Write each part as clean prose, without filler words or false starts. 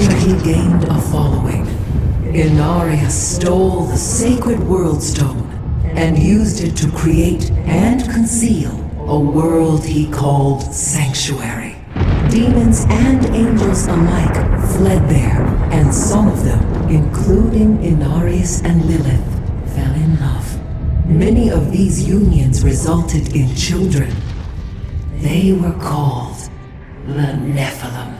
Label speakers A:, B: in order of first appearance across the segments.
A: After he gained a following, Inarius stole the sacred World Stone and used it to create and conceal a world he called Sanctuary. Demons and angels alike fled there, and some of them, including Inarius and Lilith, fell in love. Many of these unions resulted in children. They were called the Nephilim.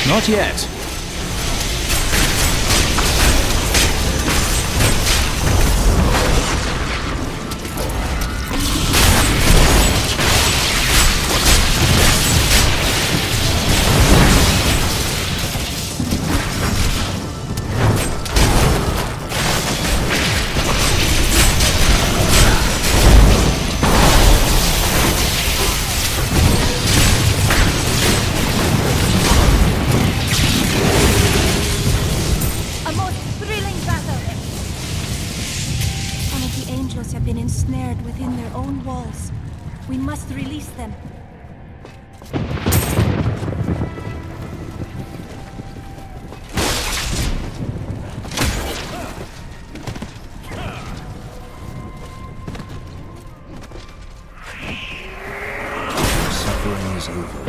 B: Not yet.
C: Have been ensnared within their own walls. We must release them.
B: Suffering is over.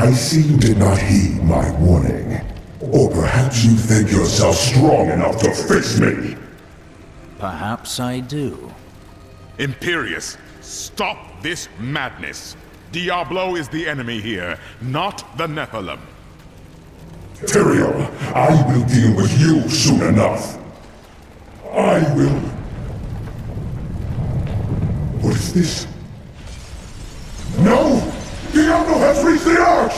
D: I see you did not heed my warning. Or perhaps you think yourself strong enough to face me.
B: Perhaps I do.
E: Imperius, stop this madness. Diablo is the enemy here, not the Nephilim.
D: Tyrael, I will deal with you soon enough. I will... What is this? No! Diablo has reached the arch!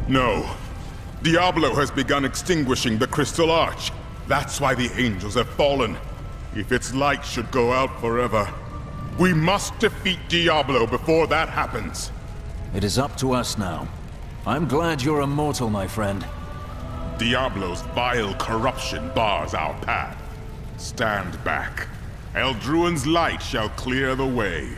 E: No. Diablo has begun extinguishing the Crystal Arch. That's why the angels have fallen. If its light should go out forever, we must defeat Diablo before that happens.
B: It is up to us now. I'm glad you're immortal, my friend.
E: Diablo's vile corruption bars our path. Stand back. Eldruin's light shall clear the way.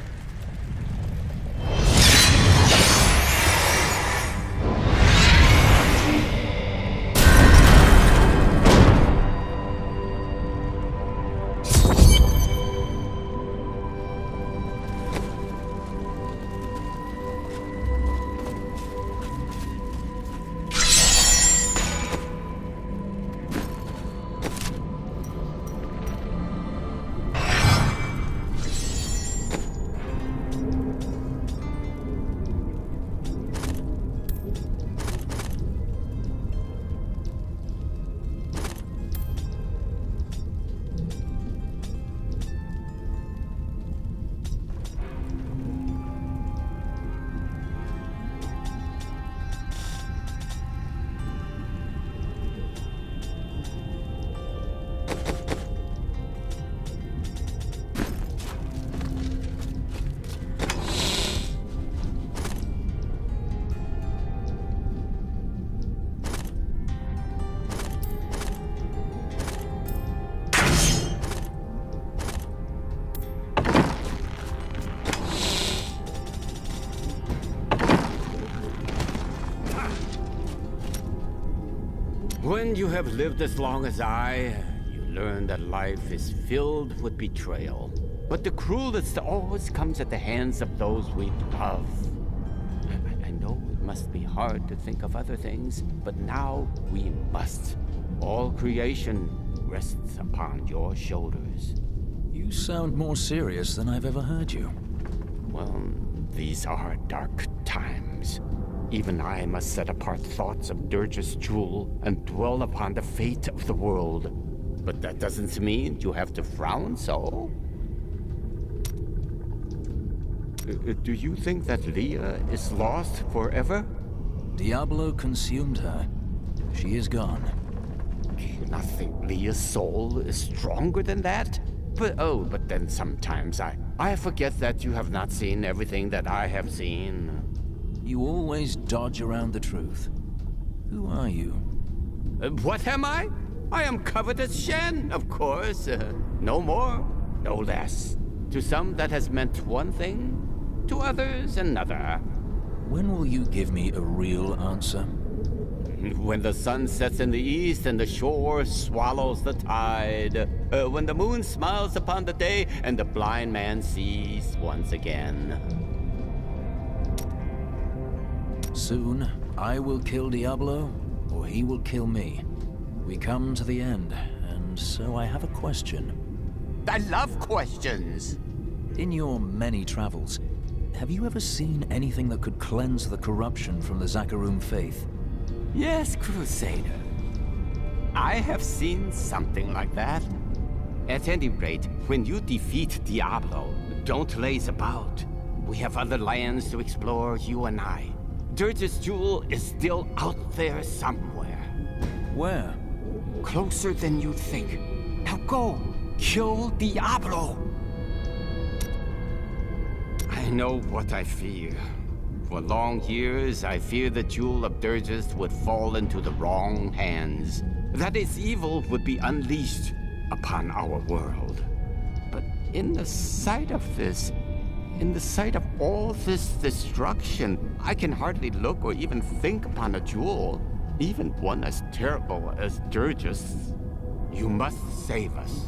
F: When you have lived as long as I, you learn that life is filled with betrayal. But the cruelest always comes at the hands of those we love. I know it must be hard to think of other things, but now we must. All creation rests upon your shoulders.
B: You sound more serious than I've ever heard you.
F: Well, these are dark times. Even I must set apart thoughts of Dirge's jewel and dwell upon the fate of the world. But that doesn't mean you have to frown so. Do you think that Leah is lost forever?
B: Diablo consumed her. She is gone.
F: Do you not think Leah's soul is stronger than that? But then sometimes I forget that you have not seen everything that I have seen.
B: You always dodge around the truth. Who are you?
F: What am I? I am Covetous Shen, of course. No more, no less. To some that has meant one thing, to others another.
B: When will you give me a real answer?
F: When the sun sets in the east and the shore swallows the tide. When the moon smiles upon the day and the blind man sees once again.
B: Soon, I will kill Diablo, or he will kill me. We come to the end, and so I have a question.
F: I love questions!
B: In your many travels, have you ever seen anything that could cleanse the corruption from the Zakarum faith?
F: Yes, Crusader. I have seen something like that. At any rate, when you defeat Diablo, don't laze about. We have other lands to explore, you and I. Dirge's jewel is still out there somewhere.
B: Where?
F: Closer than you think. Now go! Kill Diablo! I know what I fear. For long years, I feared the jewel of Dirge's would fall into the wrong hands. That its evil would be unleashed upon our world. But in the sight of this, in the sight of all this destruction, I can hardly look or even think upon a jewel, even one as terrible as Dirge's. You must save us.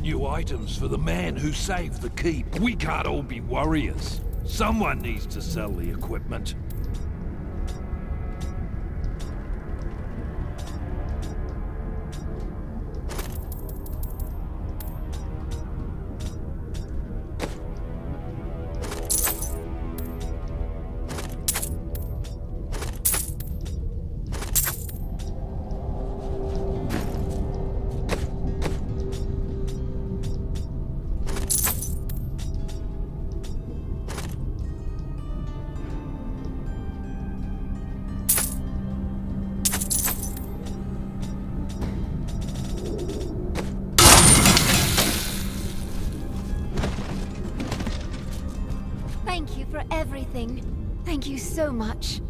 G: new items for the men who saved the keep. We can't all be warriors. Someone needs to sell the equipment.
C: Thank you for everything. Thank you so much.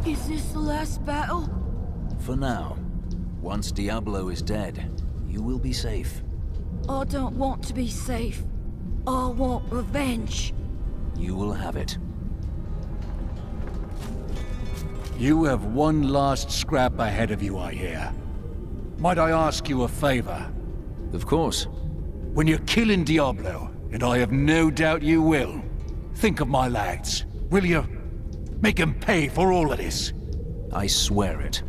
C: Is this the last battle?
B: For now. Once Diablo is dead, you will be safe.
C: I don't want to be safe. I want revenge.
B: You will have it.
H: You have one last scrap ahead of you, I hear. Might I ask you a favor?
B: Of course.
H: When you're killing Diablo, and I have no doubt you will, think of my lads, will you? Make them pay for all of this.
B: I swear it.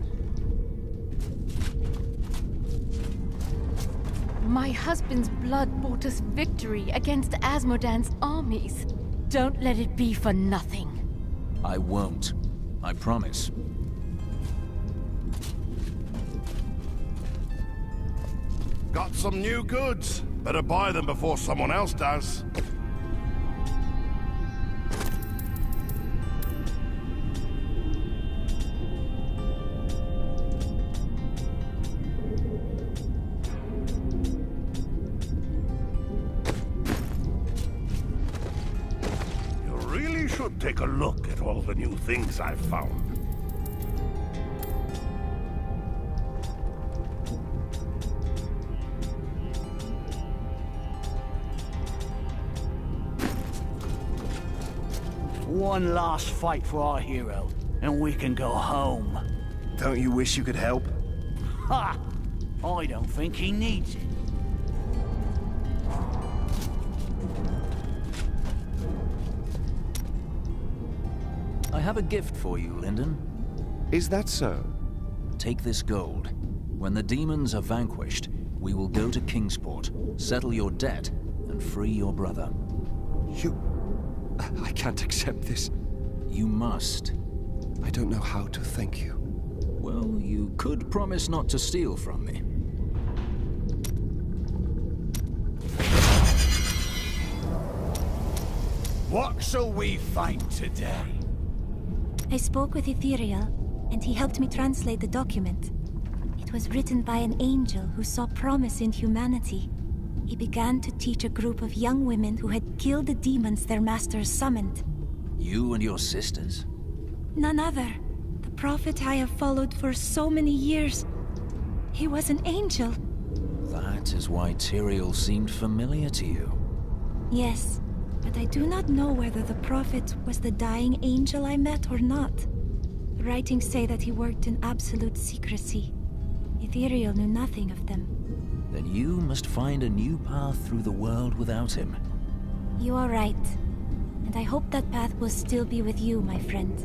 C: My husband's blood bought us victory against Asmodan's armies. Don't let it be for nothing.
B: I won't. I promise.
I: Got some new goods. Better buy them before someone else does. You really should take a look at all the new things I've found.
J: One last fight for our hero, and we can go home.
K: Don't you wish you could help?
J: Ha! I don't think he needs it.
B: I have a gift for you, Lyndon.
K: Is that so?
B: Take this gold. When the demons are vanquished, we will go to Kingsport, settle your debt, and free your brother.
K: I can't accept this.
B: You must.
K: I don't know how to thank you.
B: Well, you could promise not to steal from me.
J: What shall we find today?
L: I spoke with Ethereal, and he helped me translate the document. It was written by an angel who saw promise in humanity. He began to teach a group of young women who had killed the demons their masters summoned.
B: You and your sisters?
L: None other. The prophet I have followed for so many years. He was an angel.
B: That is why Tyrael seemed familiar to you.
L: Yes, but I do not know whether the prophet was the dying angel I met or not. The writings say that he worked in absolute secrecy. Ethereal knew nothing of them.
B: Then you must find a new path through the world without him.
L: You are right. And I hope that path will still be with you, my friend.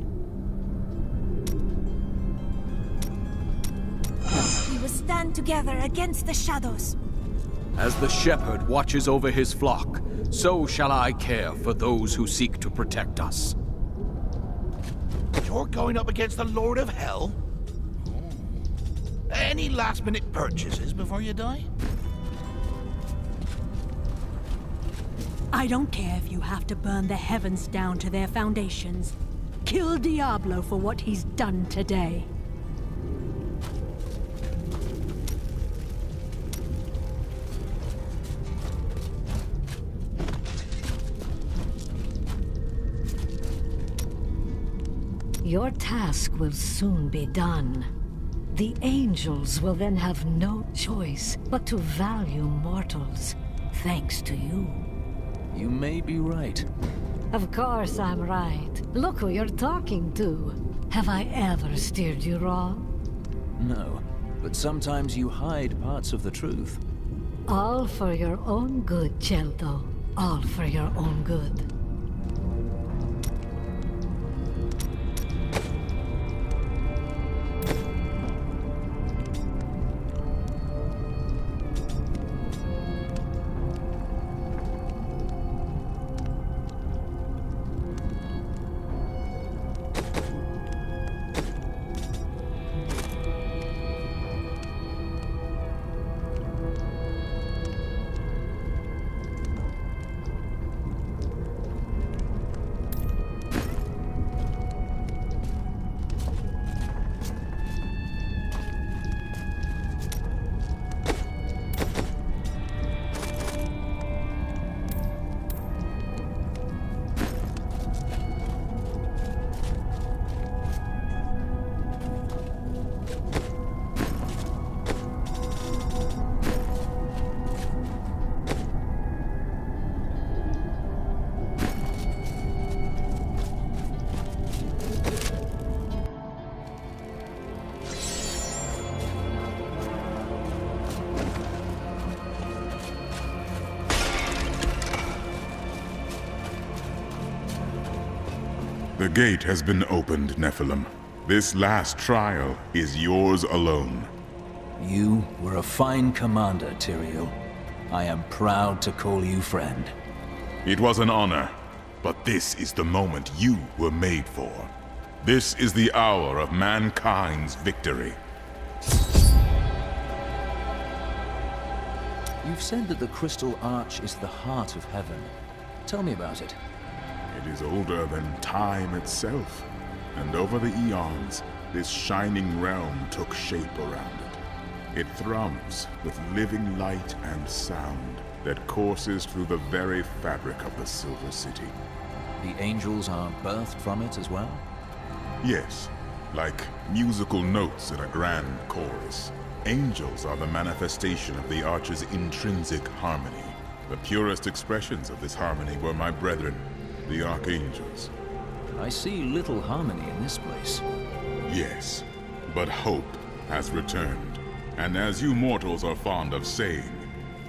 L: We will stand together against the shadows.
M: As the shepherd watches over his flock, so shall I care for those who seek to protect us.
G: You're going up against the Lord of Hell? Any last-minute purchases before you die?
C: I don't care if you have to burn the heavens down to their foundations. Kill Diablo for what he's done today.
A: Your task will soon be done. The angels will then have no choice but to value mortals, thanks to you.
B: You may be right.
A: Of course I'm right. Look who you're talking to. Have I ever steered you wrong?
B: No. But sometimes you hide parts of the truth.
C: All for your own good, Celto. All for your own good.
E: The gate has been opened, Nephilim. This last trial is yours alone.
B: You were a fine commander, Tyrael. I am proud to call you friend.
E: It was an honor, but this is the moment you were made for. This is the hour of mankind's victory.
B: You've said that the Crystal Arch is the heart of heaven. Tell me about it.
E: It is older than time itself, and over the eons, this shining realm took shape around it. It thrums with living light and sound that courses through the very fabric of the Silver City.
B: The angels are birthed from it as well?
E: Yes, like musical notes in a grand chorus. Angels are the manifestation of the Arch's intrinsic harmony. The purest expressions of this harmony were my brethren, the Archangels.
B: I see little harmony in this place.
E: Yes, but hope has returned. And as you mortals are fond of saying,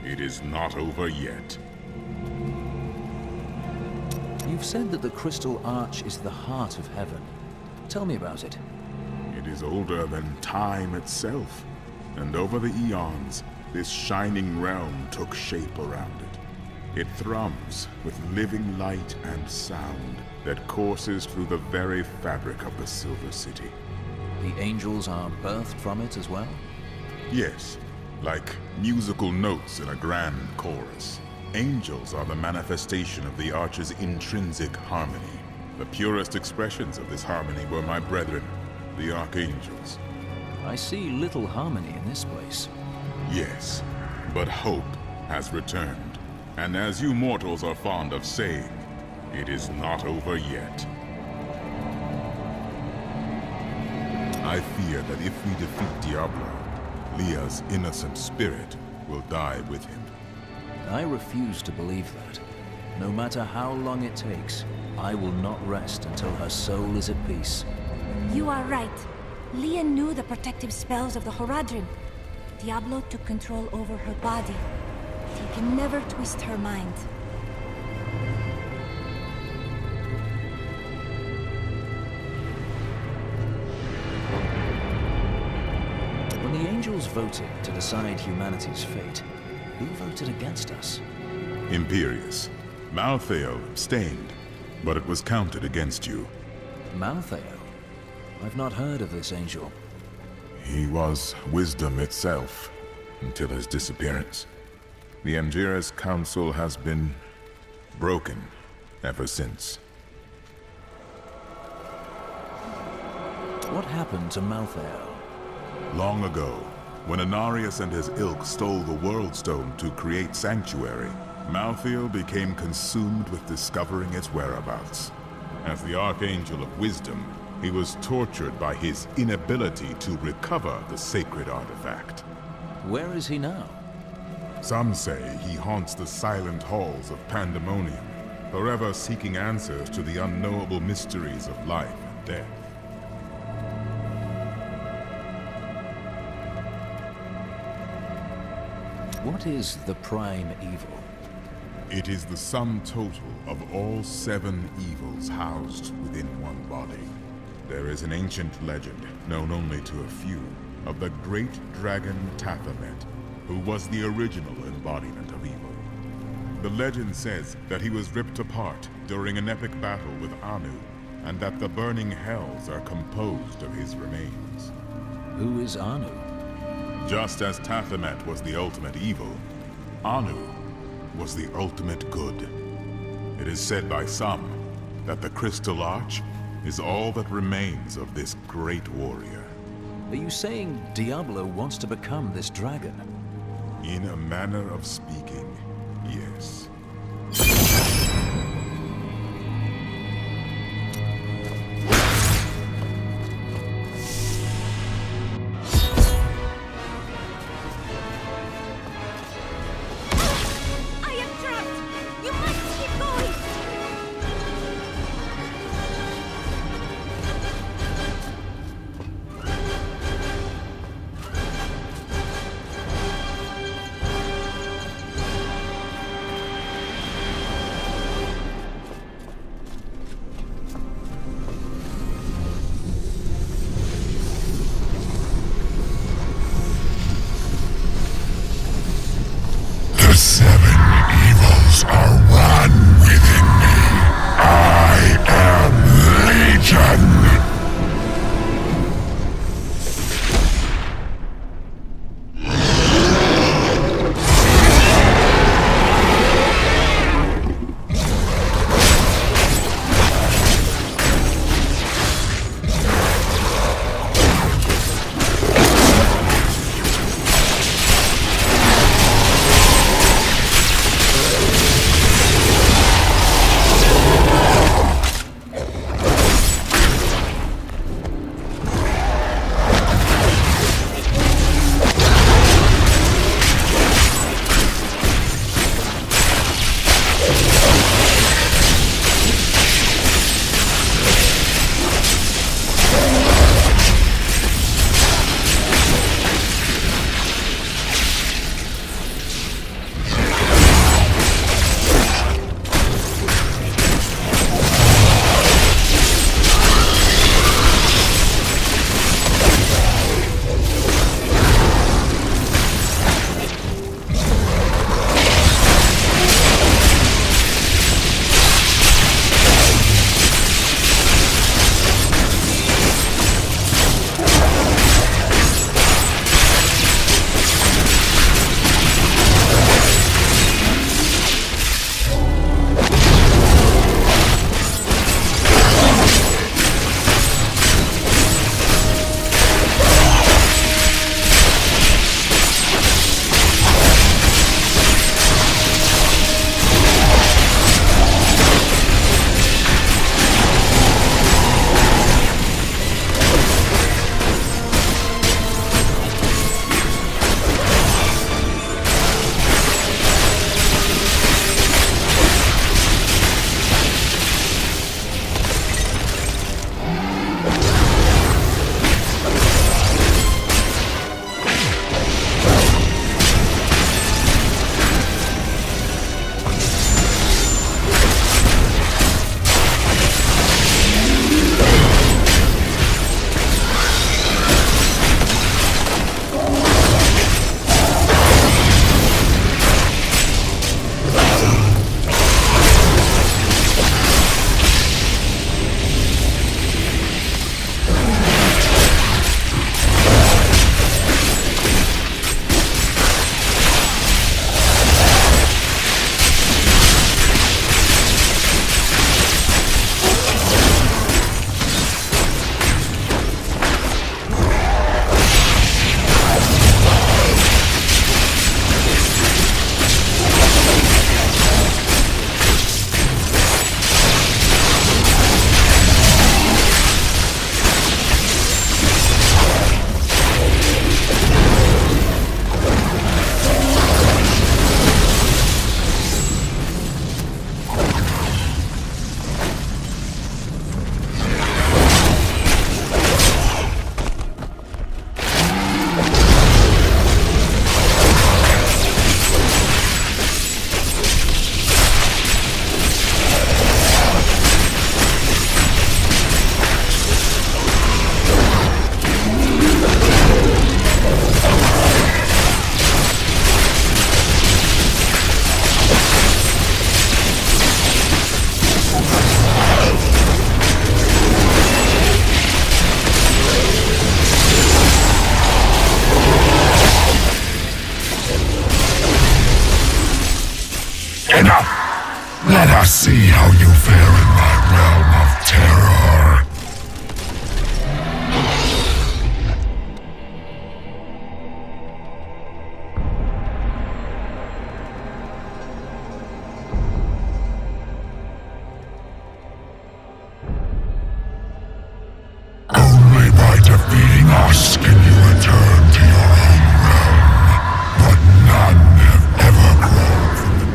E: it is not over yet.
B: You've said that the Crystal Arch is the heart of heaven. Tell me about it.
E: It is older than time itself, and over the eons, this shining realm took shape around it. It thrums with living light and sound that courses through the very fabric of the Silver City.
B: The angels are birthed from it as well?
E: Yes, like musical notes in a grand chorus. Angels are the manifestation of the Arch's intrinsic harmony. The purest expressions of this harmony were my brethren, the Archangels.
B: I see little harmony in this place.
E: Yes, but hope has returned. And as you mortals are fond of saying, it is not over yet. I fear that if we defeat Diablo, Leah's innocent spirit will die with him.
B: I refuse to believe that. No matter how long it takes, I will not rest until her soul is at peace.
L: You are right. Leah knew the protective spells of the Horadrim. Diablo took control over her body. He can never twist her mind.
B: When the angels voted to decide humanity's fate, who voted against us?
E: Imperius. Malthael abstained, but it was counted against you.
B: Malthael? I've not heard of this angel.
E: He was wisdom itself, until his disappearance. The Amjira's council has been broken ever since.
B: What happened to Malthael?
E: Long ago, when Inarius and his ilk stole the World Stone to create Sanctuary, Malthael became consumed with discovering its whereabouts. As the Archangel of Wisdom, he was tortured by his inability to recover the sacred artifact.
B: Where is he now?
E: Some say he haunts the silent halls of Pandemonium, forever seeking answers to the unknowable mysteries of life and death.
B: What is the prime evil?
E: It is the sum total of all 7 evils housed within one body. There is an ancient legend, known only to a few, of the great dragon Tathamet, who was the original embodiment of evil. The legend says that he was ripped apart during an epic battle with Anu, and that the burning hells are composed of his remains.
B: Who is Anu?
E: Just as Tathamet was the ultimate evil, Anu was the ultimate good. It is said by some that the Crystal Arch is all that remains of this great warrior.
B: Are you saying Diablo wants to become this dragon?
E: In a manner of speaking, yes.
D: The 7 evils are one within me. I am Legion. Enough! Let us see how you fare in my realm of terror. Only by defeating us can you return to your own realm, but none have ever grown from the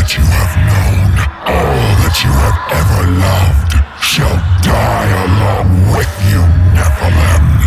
D: that you have known, all that you have ever loved, shall die along with you, Nephilim.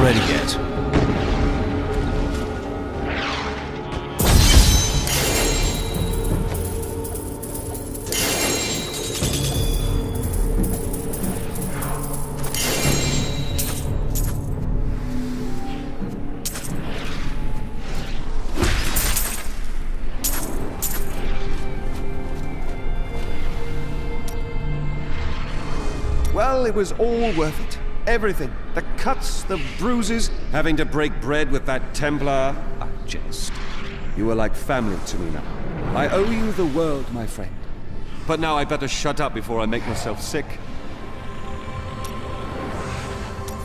B: ready yet.
K: Well, it was all worth it. Everything. The cuts, the bruises, having to break bread with that Templar. I jest. You are like family to me now. I owe you the world, my friend. But now I better shut up before I make myself sick.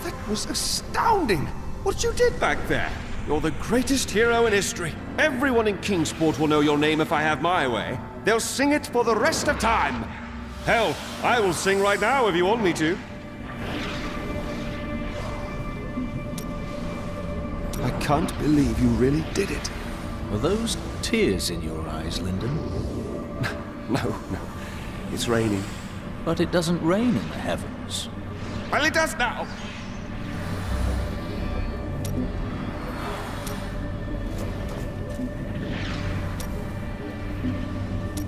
K: That was astounding! What you did back there! You're the greatest hero in history. Everyone in Kingsport will know your name if I have my way. They'll sing it for the rest of time. Hell, I will sing right now if you want me to. I can't believe you really did it.
B: Are those tears in your eyes, Lyndon?
K: No. It's raining.
B: But it doesn't rain in the heavens.
K: Well, it does now.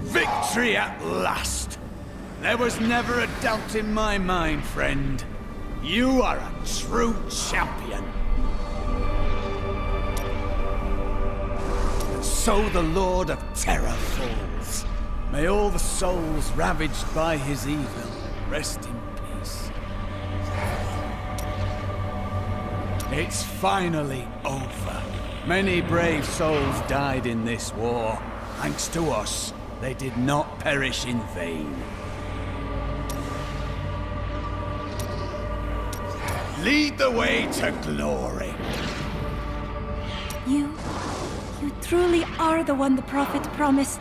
J: Victory at last! There was never a doubt in my mind, friend. You are a true champion. And so the Lord of Terror falls. May all the souls ravaged by his evil rest in peace. It's finally over. Many brave souls died in this war. Thanks to us, they did not perish in vain. Lead the way to glory.
L: You truly are the one the prophet promised.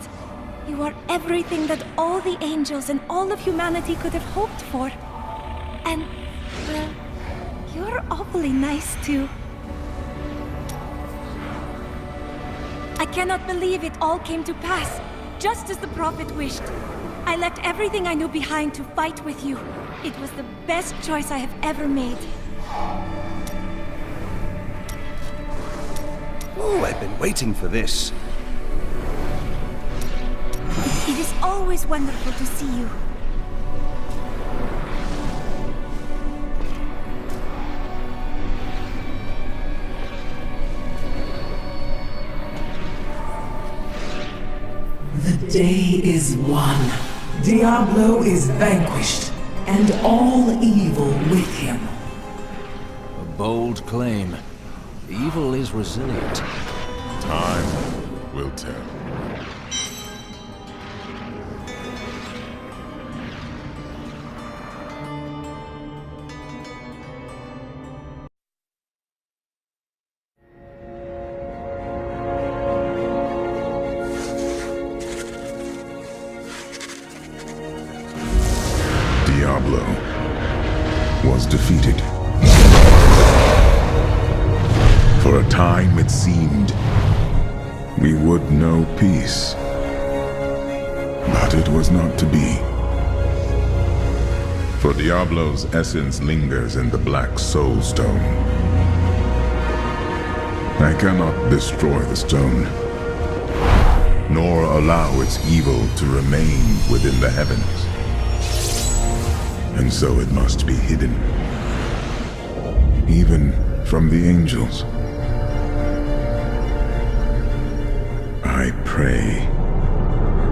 L: You are everything that all the angels and all of humanity could have hoped for. And, well, you're awfully nice too. I cannot believe it all came to pass, just as the prophet wished. I left everything I knew behind to fight with you. It was the best choice I have ever made.
K: Oh, I've been waiting for this.
L: It is always wonderful to see you.
A: The day is won. Diablo is vanquished, and all evil with him.
B: A bold claim. Evil is resilient.
E: Time will tell. Diablo was defeated. For a time it seemed we would know peace. But it was not to be. For Diablo's essence lingers in the Black Soul Stone. I cannot destroy the stone, nor allow its evil to remain within the heavens. And so it must be hidden, even from the angels. I pray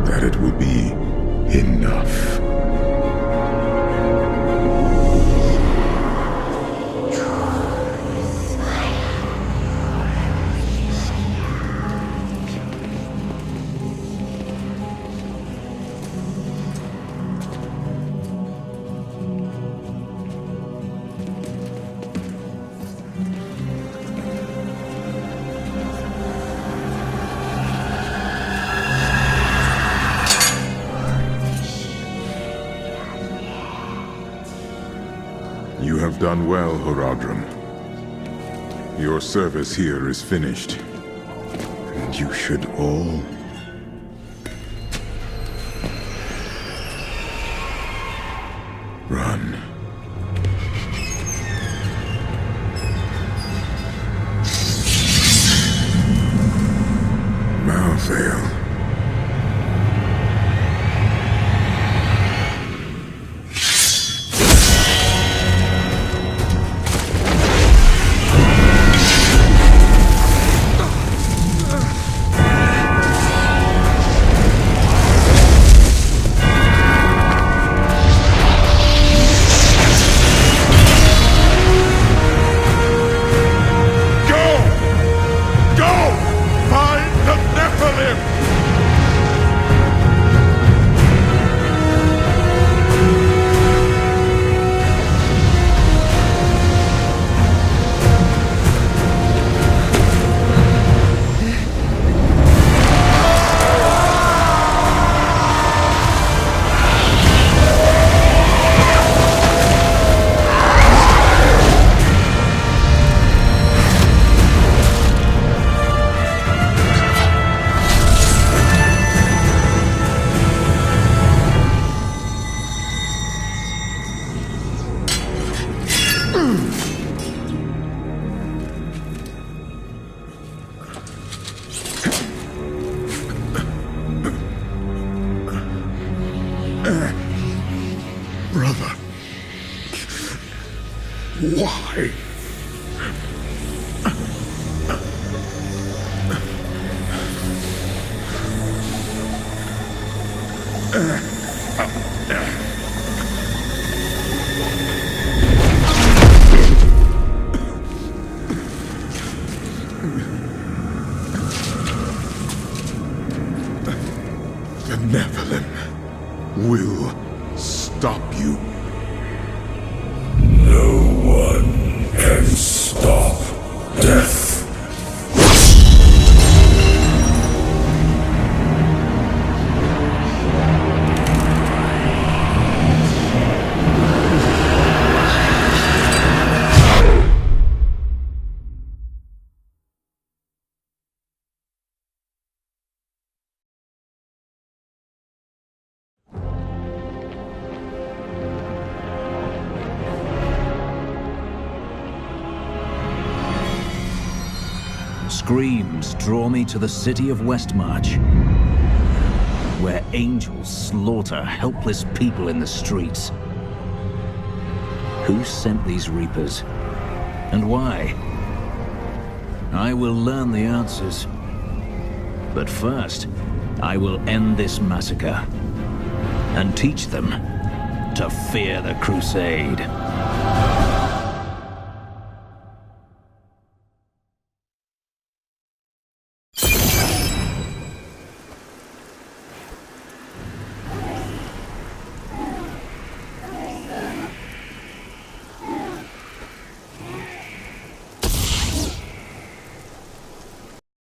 E: that it will be enough. You have done well, Horadrim. Your service here is finished, and you should all run.
D: Brother. Why? The Nephilim will stop you. No one can stop death.
B: Screams draw me to the city of Westmarch, where angels slaughter helpless people in the streets. Who sent these reapers? And why? I will learn the answers. But first, I will end this massacre and teach them to fear the Crusade.